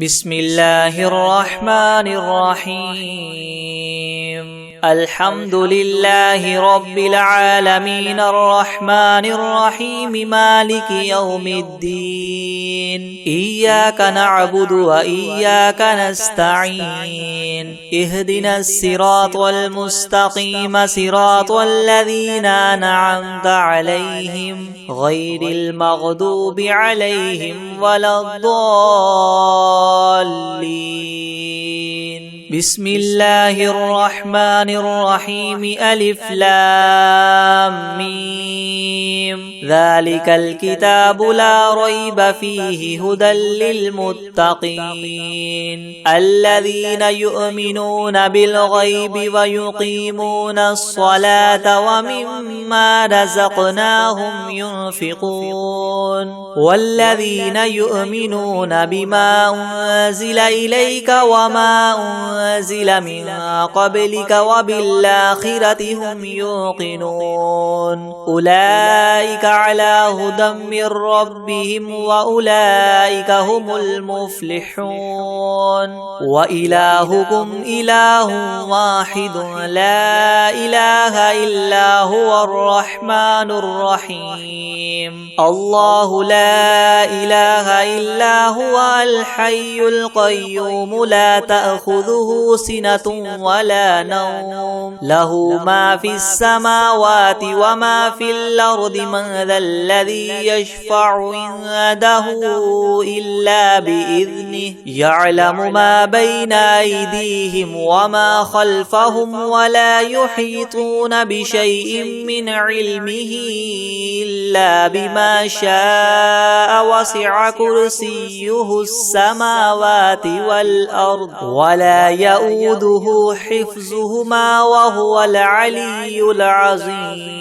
بسم الله الرحمن الرحيم الحمد لله رب العالمين الرحمن الرحيم مالك يوم الدين إياك نعبد وإياك نستعين اهدنا الصراط المستقيم صراط الذين أنعمت عليهم غير المغضوب عليهم ولا الضالين بسم الله الرحمن الرحيم ألف لام ميم ذلك الكتاب لا ريب فيه هدى للمتقين الذين يؤمنون بالغيب ويقيمون الصلاة ومما رزقناهم ينفقون والذين يؤمنون بما أنزل إليك وما أنزل من قبلك وبالآخرة هم يوقنون أولئك على هدى من ربهم وأولئك هم المفلحون وإلهكم إله واحد لا إله إلا هو الرحمن الرحيم الله لا إله إلا هو الحي القيوم لا تأخذه سنة ولا نوم له ما في السماوات وما في الأرض من ذا الذي يشفع عنده إلا بإذنه يعلم ما بين أيديهم وما خلفهم ولا يحيطون بشيء من علمه إلا بما شاء وسع كرسيه السماوات والأرض ولا يؤوده حفظهما وهو العلي العظيم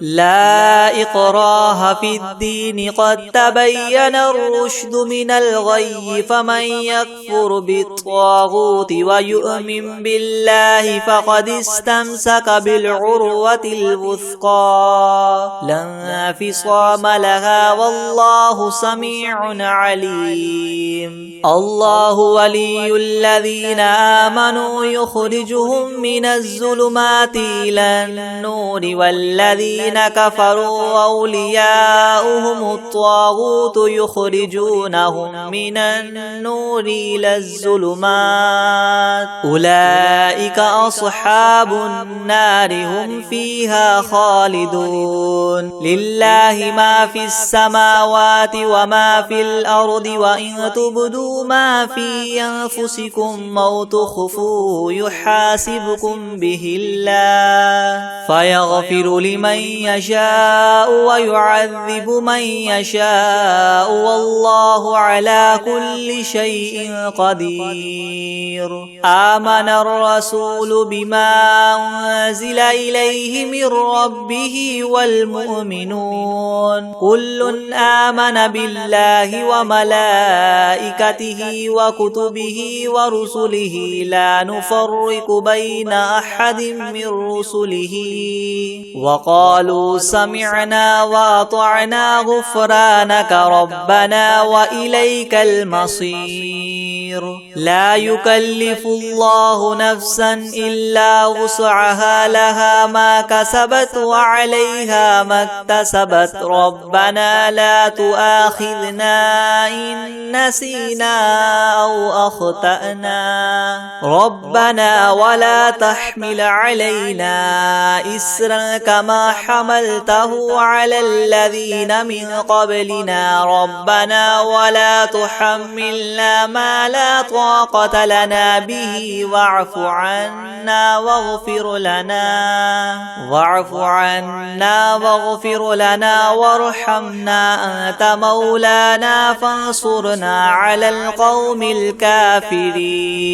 لا إكراه في الدين قد تبين الرشد من الغي فمن يكفر بالطاغوت ويؤمن بالله فقد استمسك بالعروة الوثقى لا انفصام لها والله سميع عليم الله ولي الذين آمنوا يخرجهم من الظلمات إلى النور والذين كفروا أولياؤهم الطاغوت يخرجونهم من النور إلى الظلمات أولئك أصحاب النار هم فيها خالدون لله ما في السماوات وما في الأرض وإن تبدوا ما في أنفسكم أو تخفوه يحاسبكم به الله فيغفر لمن يشاء ويعذب من يشاء والله على كل شيء قدير آمن الرسول بما أنزل إليه من ربه والمؤمنون كل آمن بالله وملائكته وكتبه ورسله لا نفرق بين أحد من رسله وقالوا سمعنا وأطعنا غفرانك ربنا وإليك المصير لا يكلف الله نفسا إلا وسعها لها ما كسبت وعليها ما اكتسبت ربنا لا تؤاخذنا إن نسينا أو أخطأنا ربنا ولا تحمل علينا إسرا كما حملته على الذين من قبلنا ربنا ولا تحملنا ما لا طاقة لنا به واعف عنا واغفر لنا وارحمنا أنت مولانا فانصرنا على القوم الكافرين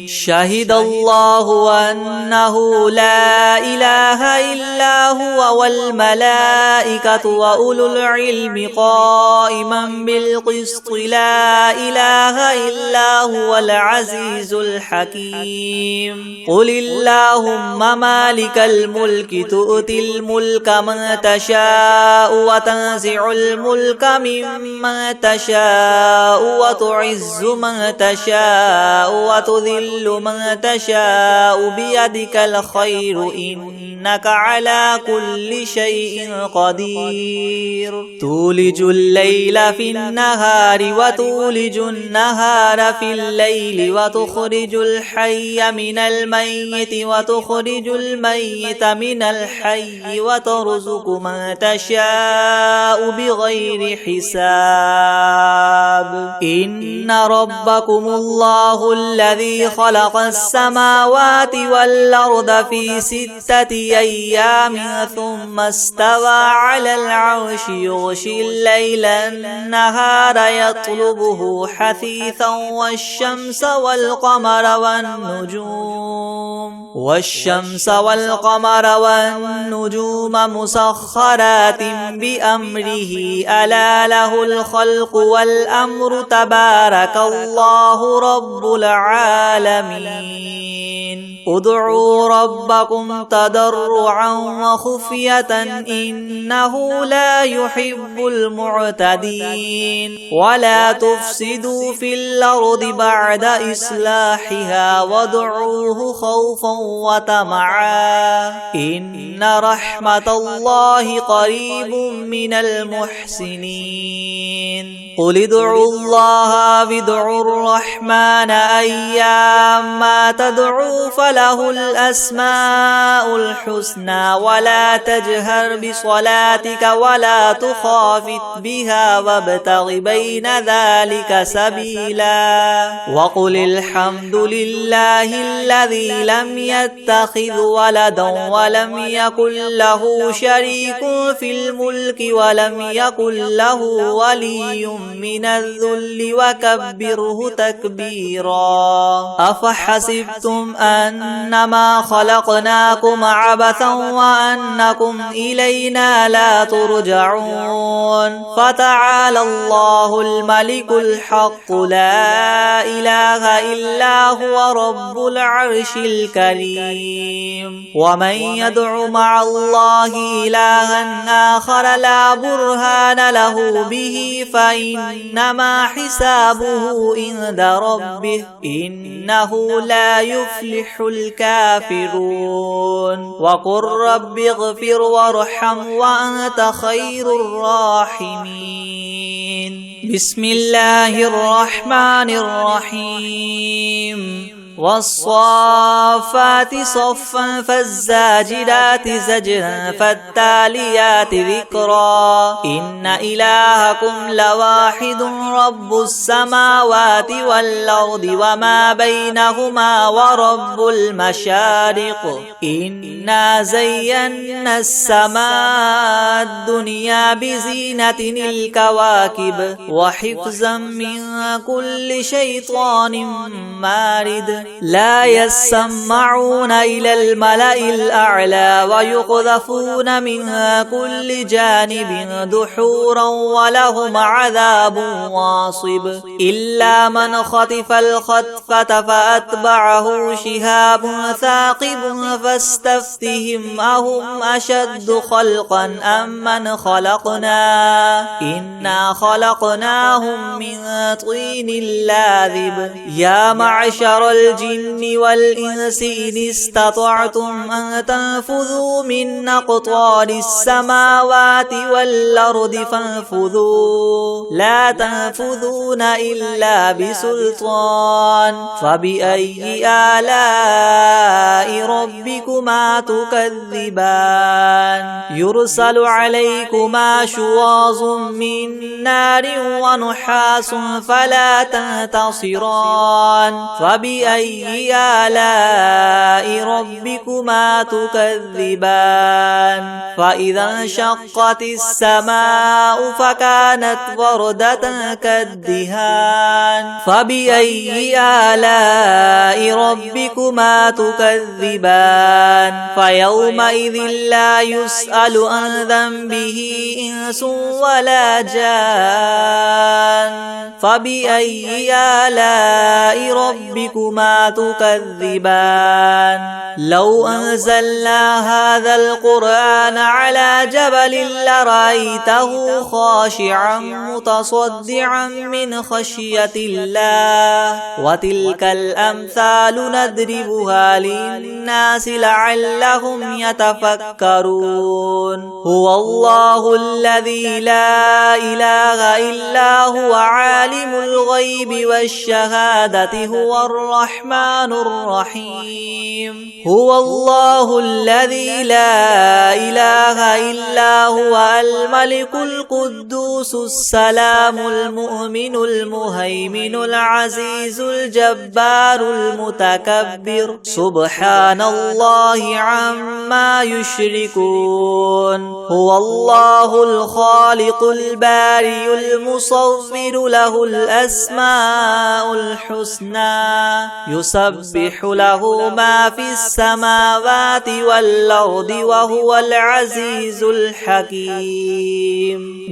شهد الله أنه لا إله إلا هو والملائكة وأولو العلم قائما بالقسط لا إله إلا هو العزيز الحكيم قل اللهم مالك الملك تؤتي الملك من تشاء وتنزع الملك ممن تشاء وتعز من تشاء وتذل من تشاء بيدك الخير إنك على كل شيء قدير تولج الليل في النهار وتولج النهار في الليل وتخرج الحي من الميت وتخرج الميت من الحي وترزق من تشاء بغير حساب إن ربكم الله الذي خلق السماوات والأرض في 6 أيام ثم استوى على العرش يغشي الليل النهار يطلبه حثيثا والشمس والقمر والنجوم مسخرات بأمره ألا له الخلق والأمر تبارك الله رب العالمين ادعوا ربكم تضرعا وخفية إنه لا يحب المعتدين ولا تفسدوا في الأرض بعد إصلاحها وادعوه خوفا وطمعا إن رحمة الله قريب من المحسنين قل ادعوا الله وادعوا الرحمن أيما تدعوا فله الأسماء الحسنى ولا تجهر بصلاتك ولا تخافت بها وابتغ بين ذلك سبيلا وقل الحمد لله الذي لم يتخذ ولدا ولم يكن له شريك في الملك ولم يكن له ولي من الذل وكبره تكبيرا أفحسبتم أنما خلقناكم عبثا وأنكم إلينا لا ترجعون فتعالى الله الملك الحق لا إله إلا هو رب العرش الكريم ومن يدع مع الله إلها آخر لا برهان له به فإنما حسابه عند ربه إنه لا يفلح الكافرون وقل رب اغفر وارحم وأنت خير الراحمين بسم الله الرحمن الرحيم والصافات صفا فالزاجرات زجرا فالتاليات ذكرا إن إلهكم لواحد رب السماوات والأرض وما بينهما ورب المشارق إنا زينا السماء الدنيا بزينة الكواكب وحفظا من كل شيطان مارد لا يسمعون إلى الملأ الأعلى ويقذفون من كل جانب دحورا ولهم عذاب واصب إلا من خطف الخطفة فأتبعه شهاب ثاقب فاستفتهم أهم أشد خلقا أم من خلقنا إنا خلقناهم من طين لاذب يا معشر الجن والإنس إن استطعتم أن تنفذوا من أقطار السماوات والأرض فانفذوا لا تنفذون إلا بسلطان فبأي آلاء ربكما تكذبان يرسل عليكما شواظ من نار ونحاس فلا تنتصران فبأي آلاء ربكما تكذبان فإذا انشقت السماء فكانت وردة كالدهان فبأي آلاء ربكما تكذبان فيومئذ لا يسأل عن ذنبه إنس ولا جان فبأي آلاء ربكما تكذبان لو أنزلنا هذا القرآن على جبل لرأيته خاشعا متصدعا من خشية الله وتلك الأمثال نضربها للناس لعلهم يتفكرون هو الله الذي لا إله إلا هو عالم الغيب والشهادة هو الرحمن الرحيم هو الله الذي لا إله إلا هو الملك القدوس السلام المؤمن المهيمن العزيز الجبار المتكبر سبحان الله عما يشركون هو الله الخالق البارئ المصور له الأسماء الحسنى يسبح له ما في السماوات والأرض وهو العزيز الحكيم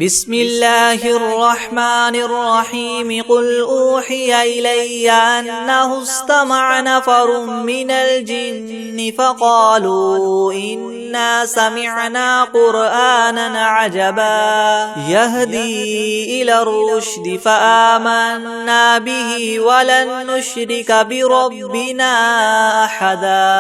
بسم الله الرحمن الرحيم قل أوحي إلي أنه استمع نفر من الجن فقالوا إنا سمعنا قرآنا عجبا يهدي إلى الرشد فآمنا به ولن نشرك بربنا أحدا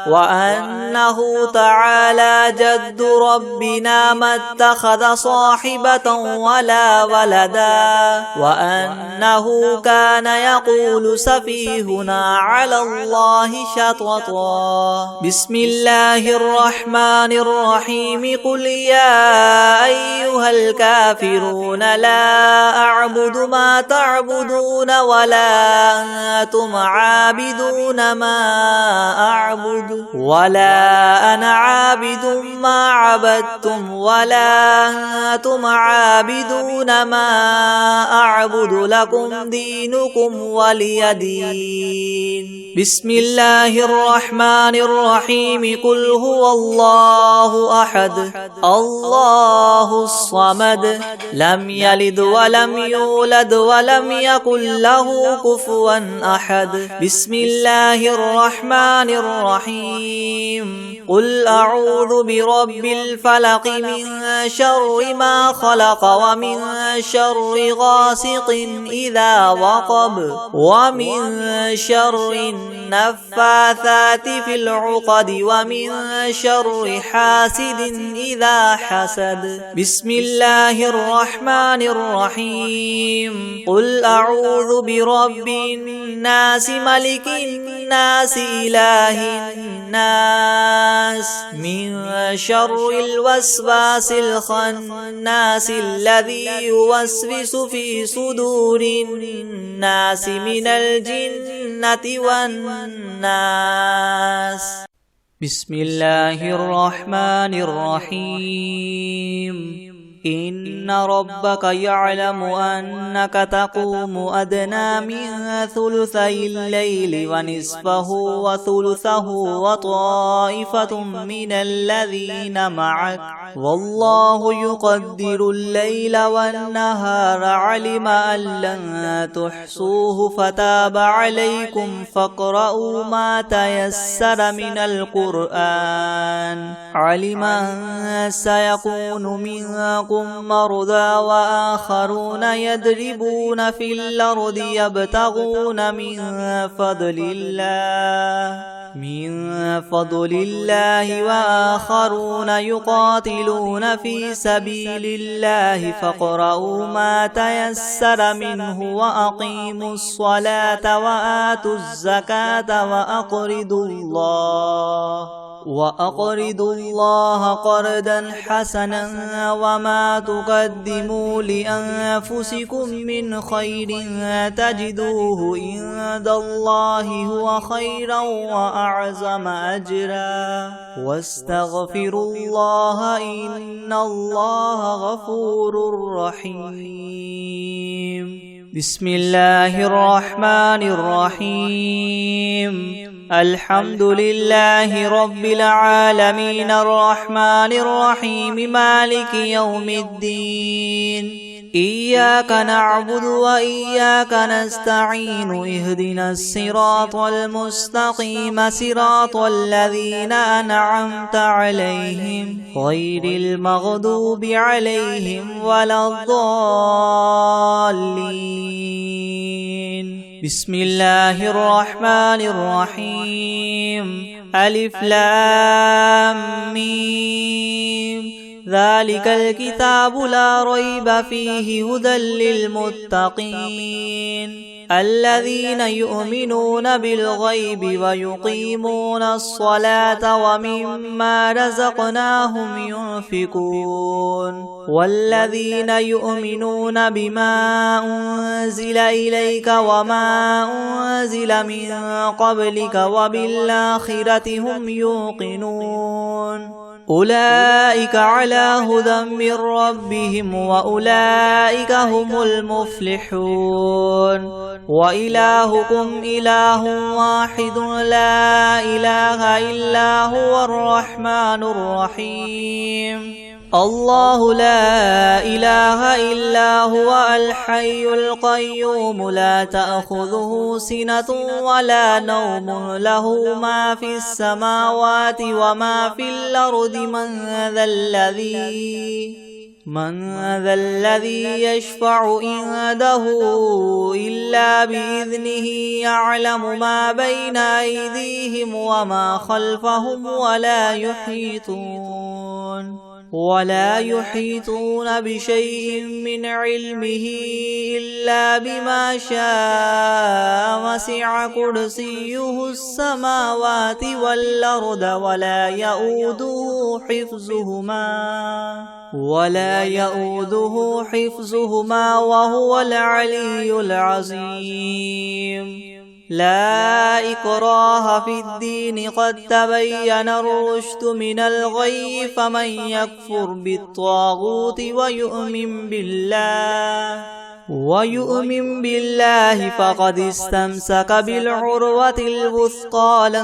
وأنه تعالى جد ربنا ما اتخذ صاحبة ولا ولدا وأنه كان يقول سفيهنا على الله شططا بسم الله الرحمن الرحيم قل يا أيها الكافرون لا أعبد ما تعبدون ولا أنتم عابدون ما أعبد ولا أنا عابد ما عبدتم ولا أنتم عابدون ما أعبد لكم دينكم ولي دين بسم الله الرحمن الرحيم قل هو الله أحد الله الصمد لم يلد ولم يولد ولم يكن له كفوا أحد بسم الله الرحمن الرحيم قل أعوذ برب الفلق من شر ما خلق ومن شر غاسق إذا وقب ومن شر النفاثات في العقد ومن شر حاسد إذا حسد بسم الله الرحمن الرحيم قل أعوذ برب الناس ملك الناس إله الناس من شر الوسواس الخناس الذي يوسوس في صدور الناس من الجنة والناس بسم الله الرحمن الرحيم إن ربك يعلم أنك تقوم أدنى من ثلثي الليل ونصفه وثلثه وطائفة من الذين معك والله يقدر الليل والنهار علم أن لن تحصوه فتاب عليكم فاقرؤوا ما تيسر من القرآن علم أن سيكون منكم مرضى وآخرون يضربون في الأرض يبتغون من فضل الله وآخرون يقاتلون في سبيل الله فاقرؤوا ما تيسر منه وأقيموا الصلاة وآتوا الزكاة وأقرضوا الله قرضا حسنا وما تقدموا لأنفسكم من خير تجدوه عند الله هو خيرا وأعظم أجرا واستغفروا الله إن الله غفور رحيم بسم الله الرحمن الرحيم الحمد لله رب العالمين الرحمن الرحيم مالك يوم الدين إياك نعبد وإياك نستعين اهدنا الصراط المستقيم صراط الذين أنعمت عليهم غير المغضوب عليهم ولا الضالين بسم الله الرحمن الرحيم ألف لام ميم ذلك الكتاب لا ريب فيه هدى للمتقين الذين يؤمنون بالغيب ويقيمون الصلاة ومما رزقناهم ينفقون والذين يؤمنون بما أنزل إليك وما أنزل من قبلك وبالآخرة هم يوقنون أولئك على هدى من ربهم وأولئك هم المفلحون وإلهكم إله واحد لا إله إلا هو الرحمن الرحيم الله لا إله إلا هو الحي القيوم لا تأخذه سنة ولا نوم له ما في السماوات وما في الأرض من ذا الذي يشفع عنده إلا بإذنه يعلم ما بين أيديهم وما خلفهم ولا يحيطون بشيء من علمه إلا بما شاء وسع كرسيه السماوات والأرض ولا يؤوده حفظهما وهو العلي العظيم لا إكراه في الدين قد تبين الرشد من الغي فمن يكفر بالطاغوت ويؤمن بالله فقد استمسك بالعروة الوثقى لا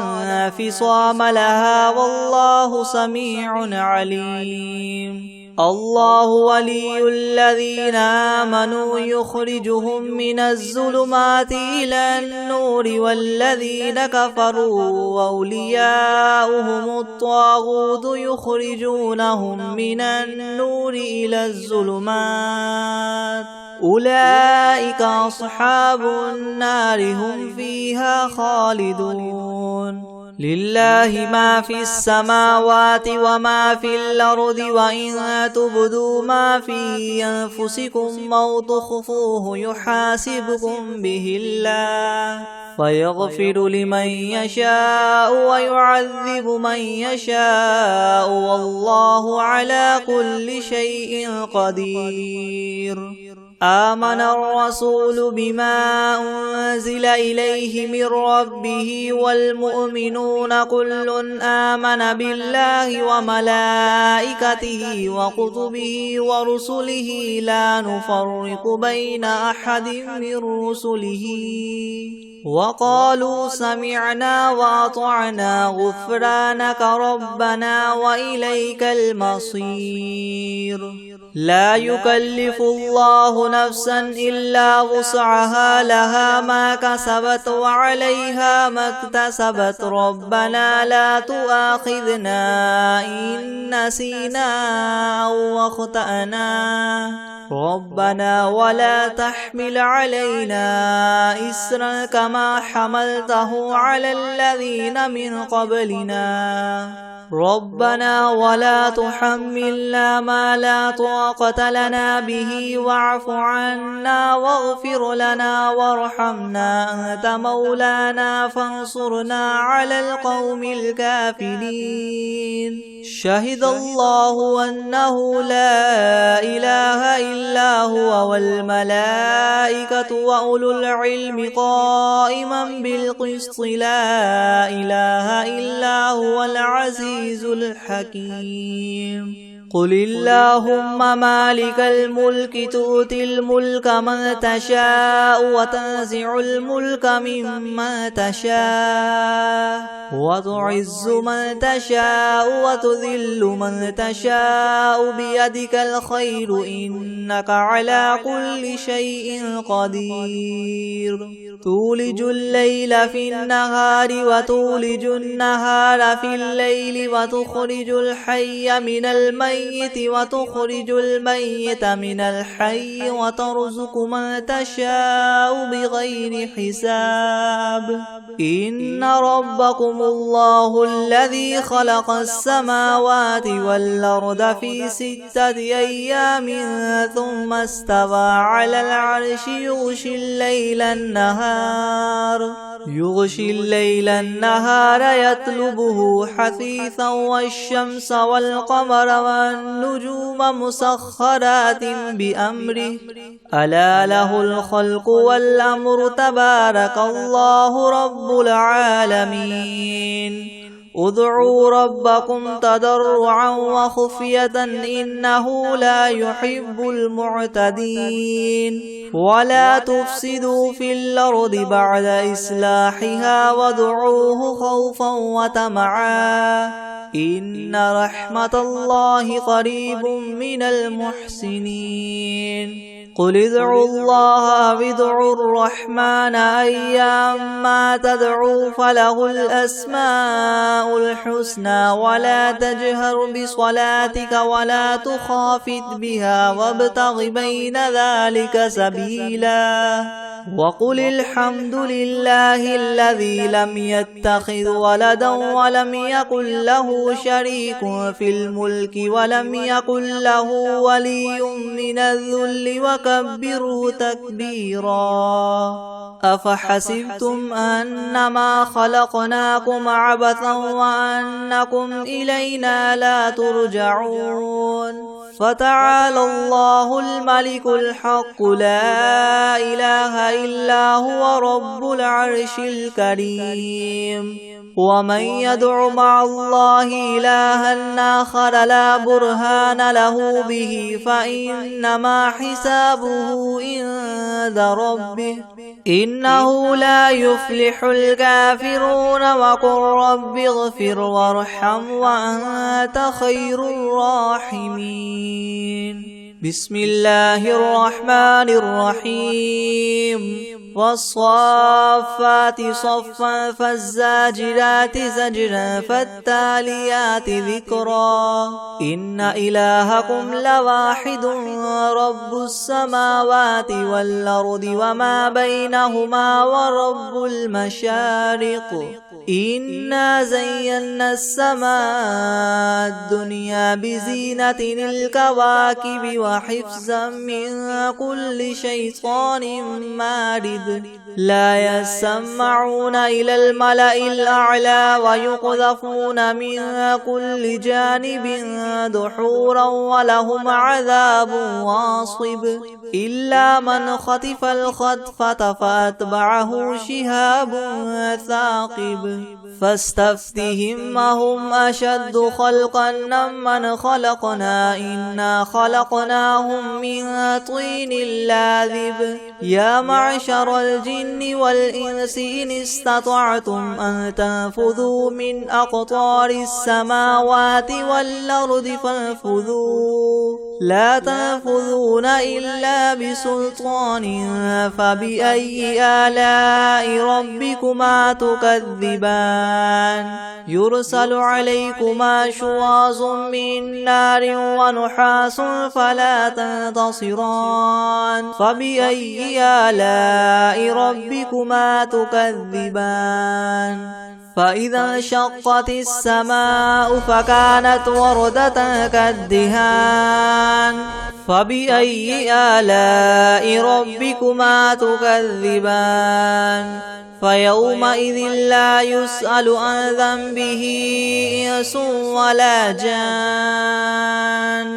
انفصام لها والله سميع عليم الله ولي الذين آمنوا يخرجهم من الظلمات إلى النور والذين كفروا أولياؤهم الطاغوت يخرجونهم من النور إلى الظلمات أولئك أصحاب النار هم فيها خالدون لله ما في السماوات وما في الأرض وإن تبدوا ما في أنفسكم أو تخفوه يحاسبكم به الله فيغفر لمن يشاء ويعذب من يشاء والله على كل شيء قدير آمن الرسول بما أنزل إليه من ربه والمؤمنون كل آمن بالله وملائكته وكتبه ورسله لا نفرق بين أحد من رسله وقالوا سمعنا وأطعنا غفرانك ربنا وإليك المصير لا يكلف الله نفسا إلا وسعها لها ما كسبت وعليها ما اكتسبت ربنا لا تؤاخذنا إن نسينا أو أخطأنا ربنا ولا تحمل علينا إسرا كما حملته على الذين من قبلنا ربنا ولا تحملنا ما لا طاقة لنا به واعف عنا واغفر لنا وارحمنا أنت مولانا فانصرنا على القوم الكافرين شهد الله أنه لا إله إلا هو والملائكة وأولو العلم قائما بالقسط لا إله إلا هو العزيز الحكيم قل اللهم مالك الملك تؤتي الملك من تشاء وتنزع الملك ممن تشاء وتعز من تشاء وتذل من تشاء بيدك الخير إنك على كل شيء قدير تولج الليل في النهار وتولج النهار في الليل وتخرج الحي من الميت وتخرج الميت من الحي وترزق من تشاء بغير حساب إن ربكم الله الذي خلق السماوات والأرض في 6 أيام ثم استوى على العرش يغشي الليل النهار يطلبه حثيثا والشمس والقمر والنجوم مسخرات بأمره ألا له الخلق والأمر تبارك الله رب العالمين ادعوا ربكم تضرعا وخفية إنه لا يحب المعتدين ولا تفسدوا في الأرض بعد إصلاحها وادعوه خوفا وطمعا إن رحمة الله قريب من المحسنين قل ادعوا الله أو ادعوا الرحمن أيما تدعوا فله الأسماء الحسنى ولا تجهر بصلاتك ولا تخافت بها وابتغ بين ذلك سبيلا وقل الحمد لله الذي لم يتخذ ولدا ولم يكن له شريك في الملك ولم يكن له ولي من الذل وكبره تكبيرا أفحسبتم أنما خلقناكم عبثا وأنكم إلينا لا ترجعون فتعالى الله الملك الحق لا إله إلا هو رب العرش الكريم ومن يدع مع الله إلها آخر لا برهان له به فإنما حسابه عند ربه إنه لا يفلح الكافرون وقل رب اغفر وارحم وأنت خير الراحمين بسم الله الرحمن الرحيم والصافات صفا فالزاجرات زجرا فالتاليات ذكرا إن إلهكم لواحد رب السماوات والأرض وما بينهما ورب المشارق إنا زينا السماء الدنيا بزينة الكواكب وحفظا من كل شيطان مارد لا يسمعون إلى الملأ الأعلى ويقذفون من كل جانب دحورا ولهم عذاب واصب إلا من خطف الخطفة فأتبعه شهاب ثاقب فاستفتهم أهم أشد خلقا ممن خلقنا إنا خلقناهم من طين لاذب يا معشر الجن والإنس إن استطعتم أن تنفذوا من أقطار السماوات والأرض فانفذوا لا تنفذون إلا بسلطان فبأي آلاء ربكما تكذبان يرسل عليكما شواظ من نار ونحاس فلا تنتصران فبأي آلاء ربكما تكذبان فإذا انشقت السماء فكانت وردة كالدهان فبأي آلاء ربكما تكذبان فيومئذ لا يسأل عن ذنبه إنس ولا جان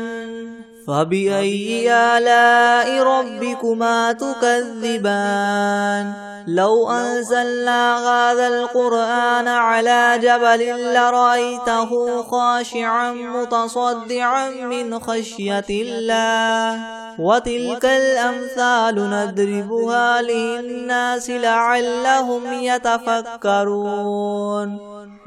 فبأي آلاء ربكما تكذبان لو أنزلنا هذا القرآن على جبل لرأيته خاشعا متصدعا من خشية الله وتلك الأمثال نضربها للناس لعلهم يتفكرون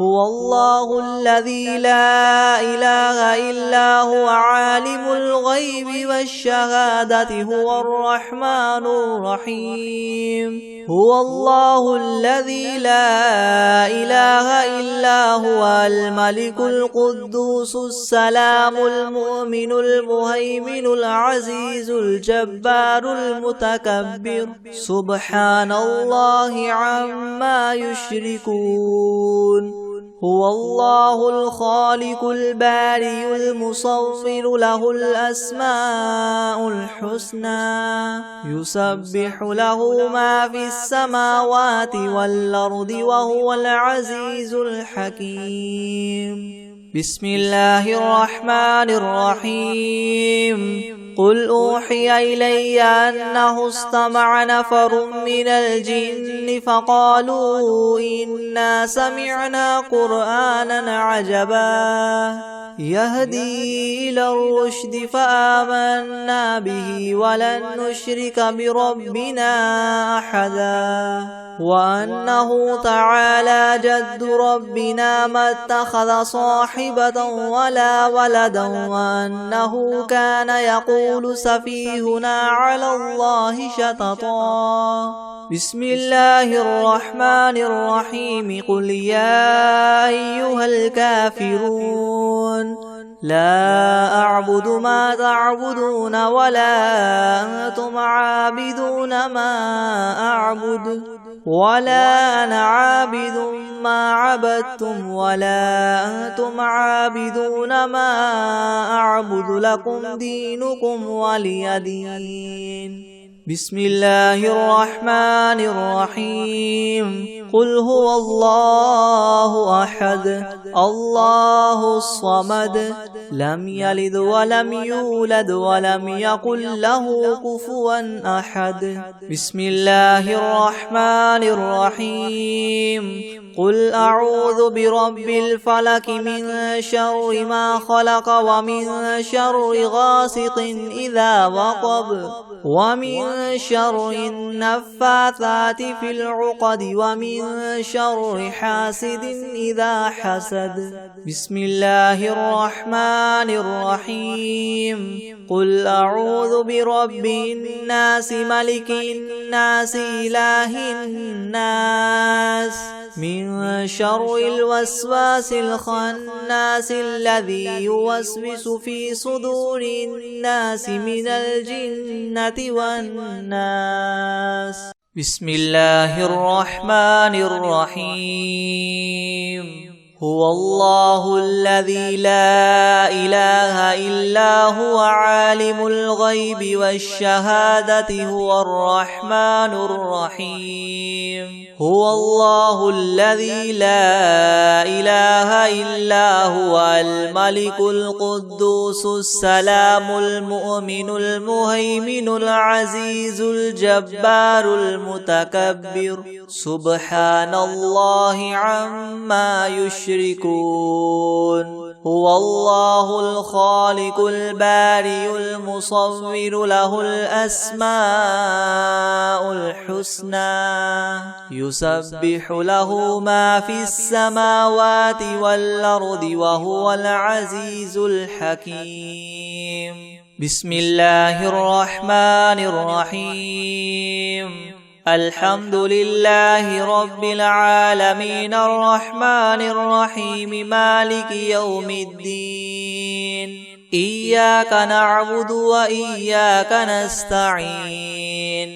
هو الله الذي لا إله إلا هو عالم الغيب والشهادة هو الرحمن الرحيم هو الله الذي لا إله إلا هو الملك القدوس السلام المؤمن المهيمن العزيز الجبار المتكبر سبحان الله عما يشركون هو الله الخالق البارئ المصور له الأسماء الحسنى يسبح له ما في السماوات والأرض وهو العزيز الحكيم بسم الله الرحمن الرحيم قل أوحي إلي أنه استمع نفر من الجن فقالوا إنا سمعنا قرآنا عجبا يهدي إلى الرشد فآمنا به ولن نشرك بربنا أحدا وأنه تعالى جد ربنا ما اتخذ صاحبة ولا ولدا وأنه كان يقول سفيهنا على الله شططا بسم الله الرحمن الرحيم قل يا أيها الكافرون لا أعبد ما تعبدون ولا أنتم عابدون ما أعبد ولا أنا عابد ما عبدتم ولا أنتم عابدون ما أعبد لكم دينكم ولي دين بسم الله الرحمن الرحيم قل هو الله أحد الله الصمد لم يلد ولم يولد ولم يكن له كفوا أحد بسم الله الرحمن الرحيم قل أعوذ برب الفلك من شر ما خلق ومن شر غاسق إذا وقب ومن شر النفاثات في العقد ومن شر حاسد إذا حسد بسم الله الرحمن الرحيم قل أعوذ برب الناس ملك الناس إله الناس من شر الوسواس الخناس الذي يوسوس في صدور الناس من الجنة والناس بسم الله الرحمن الرحيم هو الله الذي لا إله إلا هو عالم الغيب والشهادة هو الرحمن الرحيم هو الله الذي لا إله إلا هو الملك القدوس السلام المؤمن المهيمن العزيز الجبار المتكبر سبحان الله عما يشركون هو الله الخالق البارئ المصور له الأسماء الحسنى يسبح له ما في السماوات والأرض وهو العزيز الحكيم بسم الله الرحمن الرحيم الحمد لله رب العالمين الرحمن الرحيم مالك يوم الدين إياك نعبد وإياك نستعين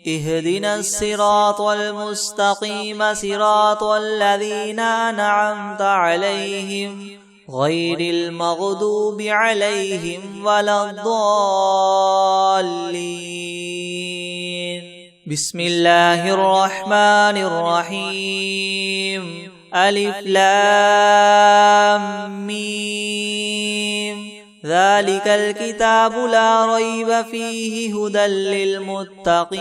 اهدنا الصراط المستقيم صراط الذين أنعمت عليهم غير المغضوب عليهم ولا الضالين بسم الله الرحمن الرحيم ألف لام ميم ذلك الكتاب لا ريب فيه هدى للمتقين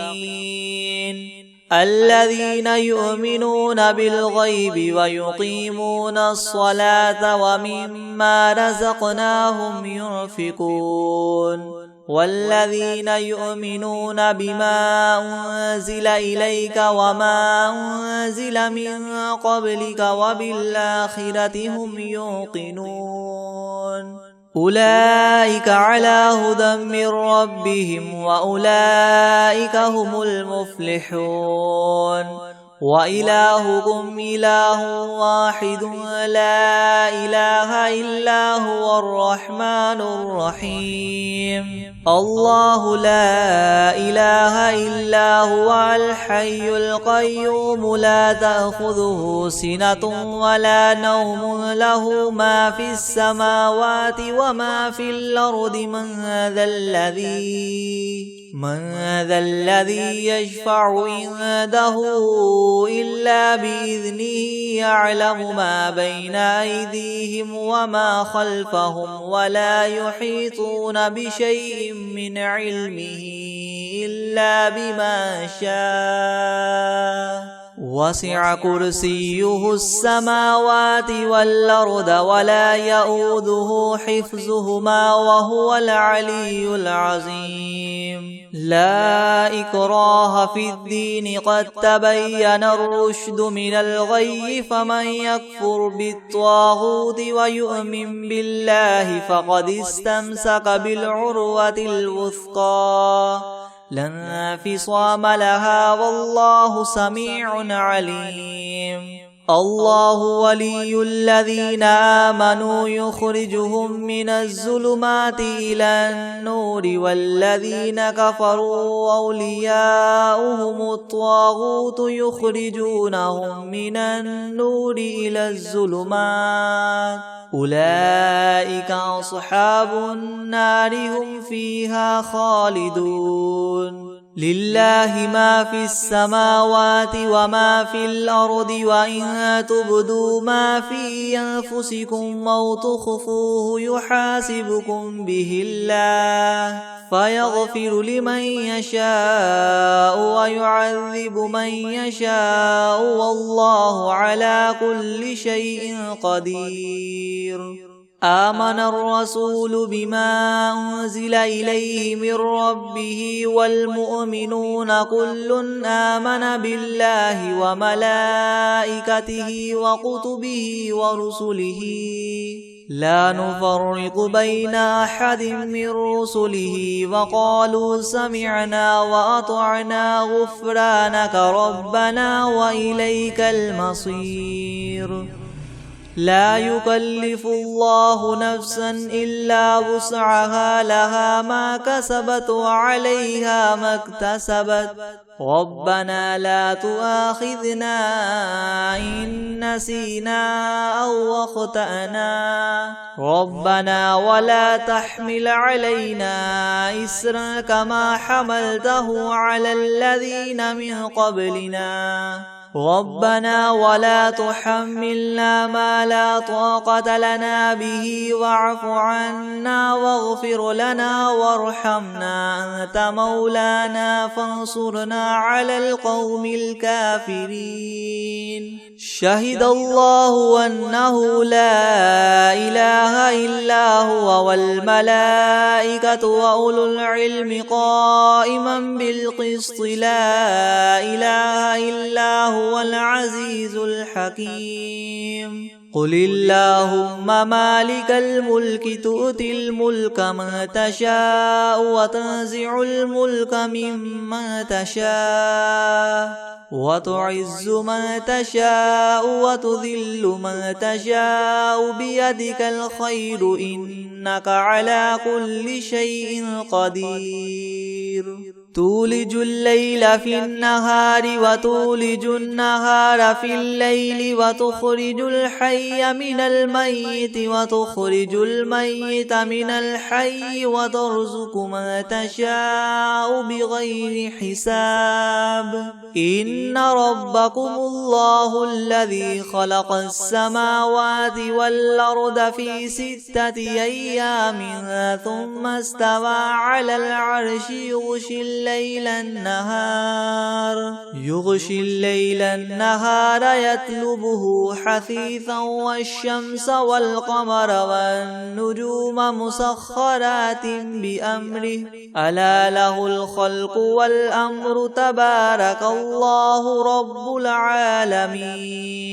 الذين يؤمنون بالغيب ويقيمون الصلاة ومما رزقناهم ينفقون والذين يؤمنون بما أنزل إليك وما أنزل من قبلك وبالآخرة هم يوقنون أولئك على هدى من ربهم وأولئك هم المفلحون وإلهكم إله واحد لا إله إلا هو الرحمن الرحيم الله لا إله إلا هو الحي القيوم لا تأخذه سنة ولا نوم له ما في السماوات وما في الأرض من ذا الذي يشفع عنده إلا بإذنه يعلم ما بين أيديهم وما خلفهم ولا يحيطون بشيء من علمه إلا بما شاء وسع كرسيه السماوات والأرض ولا يؤوده حفظهما وهو العلي العظيم لا إكراه في الدين قد تبين الرشد من الغي فمن يكفر بالطاغوت ويؤمن بالله فقد استمسك بالعروة الوثقى لا انفصام لها والله سميع عليم الله ولي الذين آمنوا يخرجهم من الظلمات إلى النور والذين كفروا أولياؤهم الطاغوت يخرجونهم من النور إلى الظلمات أولئك أصحاب النار هم فيها خالدون لله ما في السماوات وما في الأرض وإن تبدوا ما في أنفسكم أو تخفوه يحاسبكم به الله فيغفر لمن يشاء ويعذب من يشاء والله على كل شيء قدير آمن الرسول بما أنزل إليه من ربه والمؤمنون كل آمن بالله وملائكته وكتبه ورسله لا نفرق بين أحد من رسله وقالوا سمعنا وأطعنا غفرانك ربنا وإليك المصير لا يكلف الله نفسا إلا وسعها لها ما كسبت وعليها ما اكتسبت ربنا لا تؤاخذنا إن نسينا أو أخطأنا ربنا ولا تحمل علينا إسرا كما حملته على الذين من قبلنا ربنا ولا تحملنا ما لا طاقة لنا به واعف عنا واغفر لنا وارحمنا أنت مولانا فانصرنا على القوم الكافرين شهد الله أنه لا إله إلا هو والملائكة وأولو العلم قائما بالقسط لا إله إلا هو العزيز الحكيم قل اللهم مالك الملك تؤتي الملك من تشاء وتنزع الملك ممن تشاء وتعز من تشاء وتذل من تشاء بيدك الخير إنك على كل شيء قدير تولج الليل في النهار وتولج النهار في الليل وتخرج الحي من الميت وتخرج الميت من الحي وترزق من تشاء بغير حساب إن ربكم الله الذي خلق السماوات والأرض في 6 أيام ثم استوى على العرش يغشي الليل النهار يطلبه حثيثا والشمس والقمر والنجوم مسخرات بأمره ألا له الخلق والأمر تبارك الله رب العالمين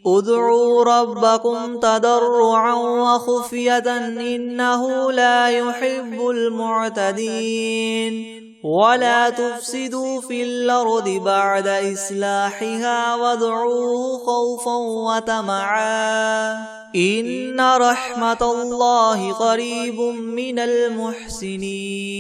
ادعوا ربكم تضرعا وخفية إنه لا يحب المعتدين ولا تفسدوا في الأرض بعد إصلاحها وادعوه خوفا وطمعا إن رحمة الله قريب من المحسنين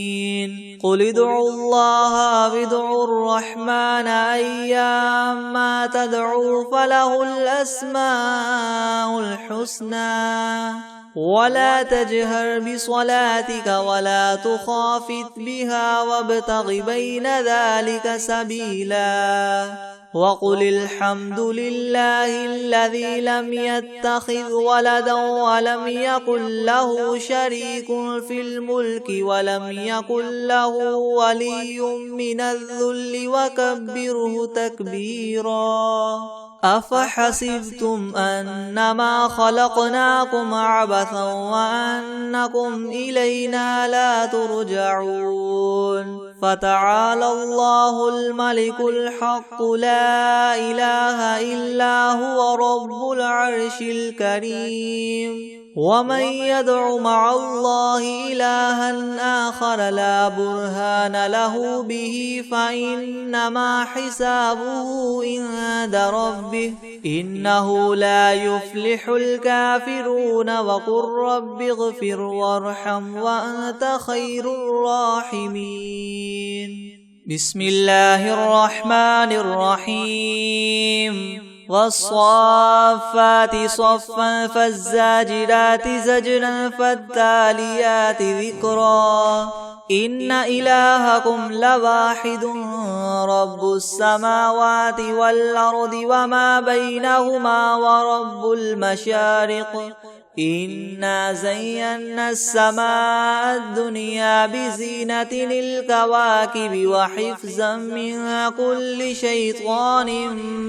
قل ادعوا الله وادعوا الرحمن أيما تدعوا فله الأسماء الحسنى ولا تجهر بصلاتك ولا تخافت بها وابتغ بين ذلك سبيلا وقل الحمد لله الذي لم يتخذ ولدا ولم يكن له شريك في الملك ولم يكن له ولي من الذل وكبره تكبيرا أفحسبتم أنما خلقناكم عبثا وأنكم إلينا لا ترجعون فتعالى الله الملك الحق لا إله إلا هو رب العرش الكريم ومن يدع مع الله إلها آخر لا برهان له به فإنما حسابه عند ربه إنه لا يفلح الكافرون وقل رب اغفر وارحم وأنت خير الراحمين بسم الله الرحمن الرحيم والصافات صفا فالزاجرات زجرا فالتاليات ذكرا إن إلهكم لواحد رب السماوات والأرض وما بينهما ورب المشارق إنا زينا السماء الدنيا بزينة الكواكب وحفظا من كل شيطان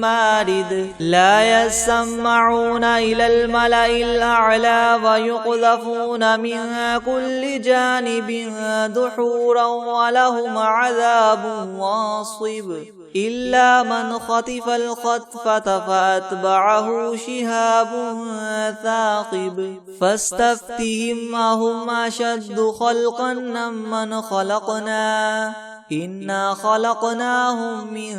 مارد لا يسمعون إلى الملأ الأعلى ويقذفون من كل جانب دحورا ولهم عذاب واصب إلا من خطف الخطفة فأتبعه شهاب ثاقب فاستفتهم أهم أشد خلقا ممن خلقنا إنا خلقناهم من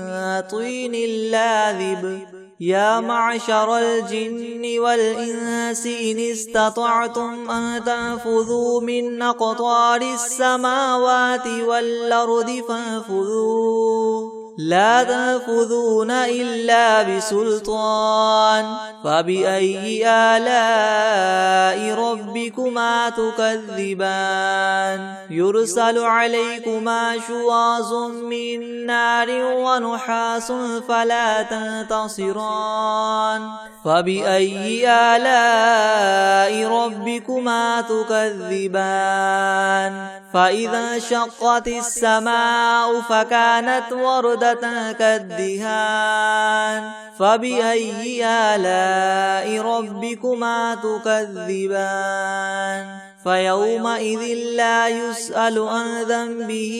طين لاذب يا معشر الجن والإنس إن استطعتم أن تنفذوا من أقطار السماوات والأرض فانفذوا لا تنفذون إلا بسلطان فبأي آلاء ربكما تكذبان يرسل عليكما شواظ من نار ونحاس فلا تنتصران فبأي آلاء ربكما تكذبان فإذا انشقت السماء فكانت وردة كالدهان فبأي آلاء ربكما تكذبان فيومئذ لا يسأل عن ذنبه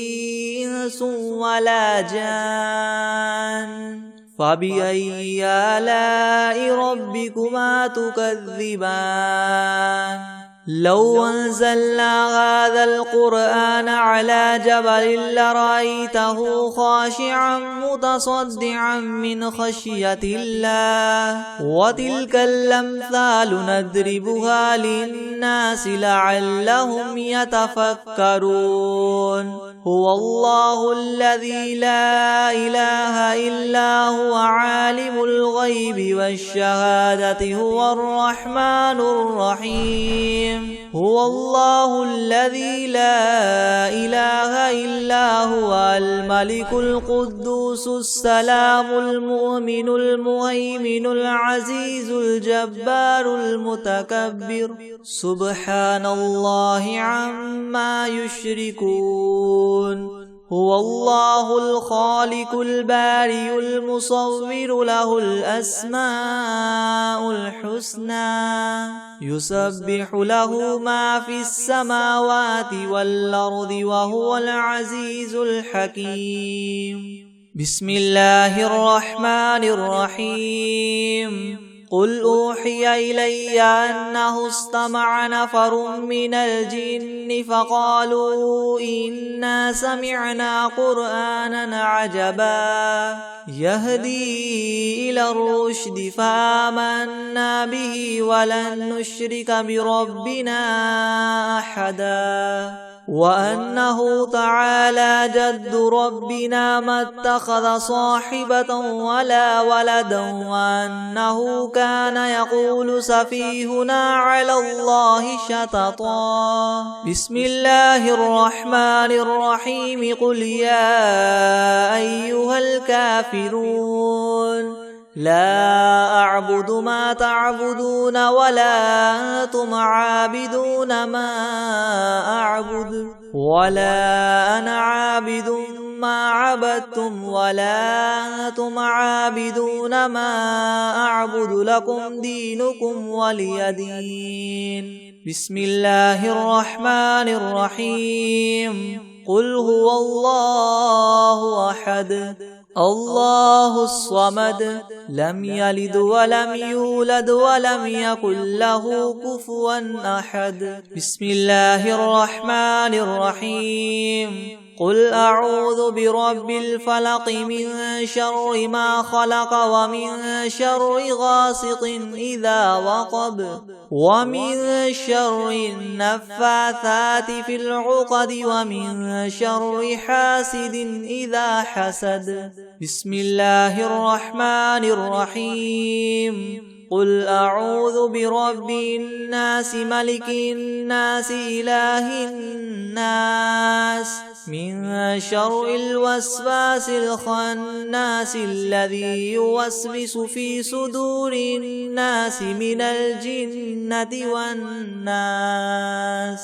إنس ولا جان فبأي آلاء ربكما تكذبان لو أنزلنا هذا القرآن على جبل لرأيته خاشعا متصدعا من خشية الله وتلك الأمثال نضربها للناس لعلهم يتفكرون هو الله الذي لا إله إلا هو عالم الغيب والشهادة هو الرحمن الرحيم هو الله الذي لا إله إلا هو الملك القدوس السلام المؤمن المهيمن العزيز الجبار المتكبر سبحان الله عما يشركون هو الله الخالق البارئ المصور له الأسماء الحسنى يسبح له ما في السماوات والأرض وهو العزيز الحكيم بسم الله الرحمن الرحيم قل أوحي إلي أنه استمع نفر من الجن فقالوا إنا سمعنا قرآنا عجبا يهدي إلى الرشد فآمنا به ولن نشرك بربنا أحدا وأنه تعالى جد ربنا ما اتخذ صاحبة ولا ولدا وأنه كان يقول سفيهنا على الله شططا بسم الله الرحمن الرحيم قل يا أيها الكافرون لا أعبد ما تعبدون ولا أنتم عابدون ما أعبد ولا أنا عابد ما عبدتم ولا أنتم عابدون ما أعبد لكم دينكم ولي دين بسم الله الرحمن الرحيم قل هو الله أحد الله الصمد لم يلد ولم يولد ولم يكن له كفوا أحد بسم الله الرحمن الرحيم قل أعوذ برب الفلق من شر ما خلق ومن شر غاسق إذا وقب ومن شر النفاثات في العقد ومن شر حاسد إذا حسد بسم الله الرحمن الرحيم قل أعوذ برب الناس ملك الناس إله الناس من شر الوسواس الخناس الذي يوسوس في صدور الناس من الجنة والناس